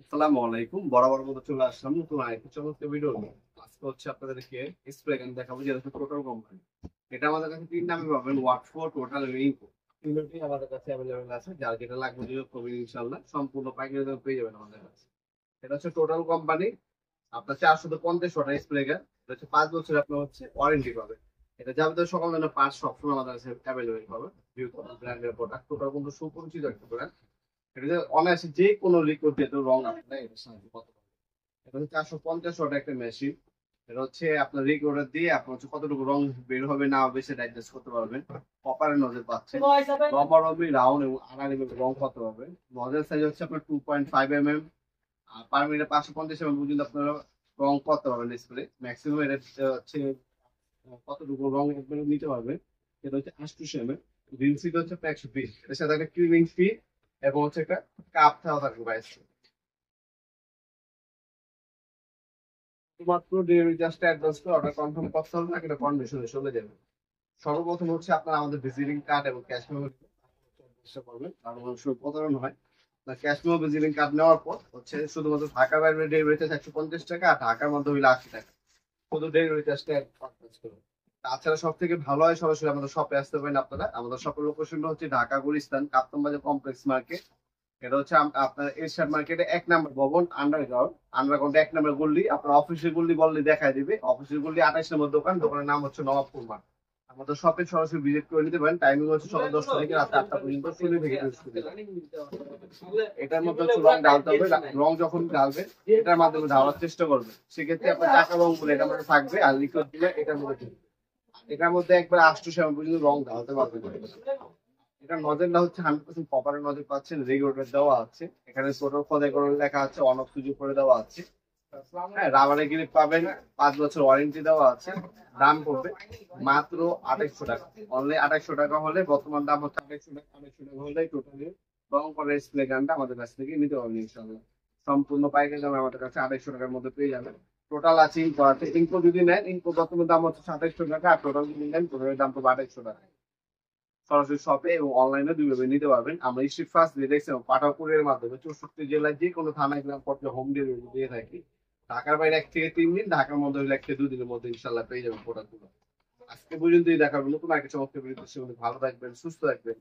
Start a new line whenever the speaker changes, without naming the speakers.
আসসালামু আলাইকুম। বরাবর মতো চলে আসলাম নতুন আরেকটি চমৎকার ভিডিও নিয়ে। আজকে হচ্ছে আপনাদেরকে স্প্রে গান দেখাবো, যেটা হচ্ছে টোটাল কোম্পানি। এটা আমাদের কাছে তিন নামে পাবেন: ওয়াটফো, টোটাল, রিংকো। তিনটি আমাদের কাছে অ্যাভেলেবেল আছে। যার যেটা লাগবে যোগাযোগ করবেন, ইনশাল্লাহ সম্পূর্ণ পাইকারি দামে পেয়ে যাবেন আমাদের কাছে। এটা হচ্ছে টোটাল কোম্পানি। আপনার 450 ওয়াট স্প্রে গান। এটা হচ্ছে 5 বছর আপনার হচ্ছে ওয়ারেন্টি পাবে। এটা যাবতীয় সকল ধরনের পার্টস সবসময় আমাদের কাছে অ্যাভেলেবেল পাবে। বিভিন্ন ব্র্যান্ডের প্রোডাক্ট, টোটাল কিন্তু সুপরিচিত একটা ব্র্যান্ড। এটা যে অনায়াসে যে কোনো লিকুইড দিয়ে তো রং আপনার এটার সাহায্যে করতে পারবে। এটা হচ্ছে 450 ওয়াট একটা মেশিন। এটা হচ্ছে আপনার রেগুলেটর দিয়ে আপনার হচ্ছে কতটুকু রং বের হবে না হবে সেটা অ্যাডজাস্ট করতে পারবেন। কপারের নজর পাচ্ছেন, রবার হবে রাউন্ড এবং আড়াআড়ি ভাবে রং করতে পারবেন। নজেল সাইজ হচ্ছে আপনার 2.5 mm। আর পার মিনিটে 550 ml পর্যন্ত আপনারা রং করতে পারবেন। স্প্রে ম্যাক্সিমাম এটা হচ্ছে কতটুকু রং একবারে নিতে পারবেন। এটা হচ্ছে 800 ml। রিল সিট হচ্ছে 120। এর সাথে একটা ক্লিনিং ফি এবং হচ্ছে একটা কাপ থাকা থাকবে বাইশ। শুধুমাত্র ডেলিভারি চার্জটা অ্যাডভান্স করে অর্ডার কনফার্ম করতে হবে, না এটা কন্ডিশনে চলে যাবে। সর্বপ্রথম হচ্ছে আপনার আমাদের ভিজিটিং কার্ড এবং ক্যাশ মেমো চেষ্টা করবেন, কারণ অনেক সময় প্রতারণা হয়। না, ক্যাশ মেমো ভিজিটিং কার্ড নেওয়ার পর হচ্ছে শুধুমাত্র ঢাকার বাইরে ডেলিভারি চার্জ 150 টাকা, আর ঢাকার মধ্যে হইলে 80 টাকা। শুধু ডেলিভারি চার্জটা অ্যাডভান্স করুন। তাছাড়া সব থেকে ভালো হয় সরাসরি আমাদের শপে আসতে পারেন আপনারা। আমাদের শপের লোকেশনটা হচ্ছে ঢাকা গুলিস্তান কাপ্তান বাজার কমপ্লেক্স মার্কেট। এটা হচ্ছে আপনার এরশাদ মার্কেটে 1 নম্বর ভবন, আন্ডারগ্রাউন্ড। আন্ডারগ্রাউন্ডে 1 নম্বর গল্লি। আপনার অফিসের গল্লি বললে দেখায় দিবে। অফিসের গল্লি 28 নম্বর দোকান। দোকানের নাম হচ্ছে নবাবপুর মার্ট। আমাদের শপে সরাসরি ভিজিট করে নিতে পারেন। টাইমিং হচ্ছে সকাল 10টা থেকে রাত 8টা পর্যন্ত, শনি থেকে বৃহস্পতিবার। এটার মধ্যে হচ্ছে রং ঢালতে হবে। রং যখন ঢালবে এটার মাধ্যমে ঢালার চেষ্টা করবে। সেক্ষেত্রে আপনার টাকা রং গুলো এটার মধ্যে থাকবে, আর লিকুইড দিলে এটার মধ্যে থাকবে। এটার মধ্যে একবার 8 পর্যন্ত রং ঢালতে পারবেন। এটা নজেলটা হচ্ছে 100% কপারের নজেল পাচ্ছেন, রেগুলেটর দেওয়া আছে। এখানে টোটাল খোদাই করে লেখা আছে, অন অফ সুইচ করে দেওয়া আছে। হ্যাঁ, রাবারের গ্রিপ পাবেন, 5 বছর ওয়ারেন্টি দেওয়া আছে। দাম পড়বে মাত্র 2800 টাকা। অনলি 2800 টাকা হলে, বর্তমান দাম হচ্ছে 2800 টাকা। 2800 টাকা হলে টোটালি রং করার স্প্রে গানটা আমাদের কাছ থেকে নিতে পারবেন ইনশাল্লাহ। সম্পূর্ণ পাইকারি দামে আমাদের কাছে 2800 টাকার মধ্যে পেয়ে যাবেন। টোটাল আছে ইনকো আছে। ইনকো যদি নেন, ইনকো বর্তমান দাম হচ্ছে 2700 টাকা। আর টোটাল যদি নেন, টোটালের দাম পড়বে 2800 টাকা। সরাসরি শপে এবং অনলাইনে দুইভাবে নিতে পারবেন। আমরা স্ট্রিট ফাস্ট ডিরেক্ট পাঠাও কুরিয়ারের মাধ্যমে 64 জেলায় যে কোনো থানায় গ্রাম পর্যায়ে হোম ডেলিভারি দিয়ে থাকি। ঢাকার বাইরে 1 থেকে 3 দিন, ঢাকার মধ্যে হলে 1 থেকে 2 দিনের মধ্যে ইনশাল্লাহ পেয়ে যাবেন প্রোডাক্টগুলো। আজকে পর্যন্তই দেখাবো নতুন আগে চমৎকার ভিডিও। ভালো থাকবেন, সুস্থ থাকবেন।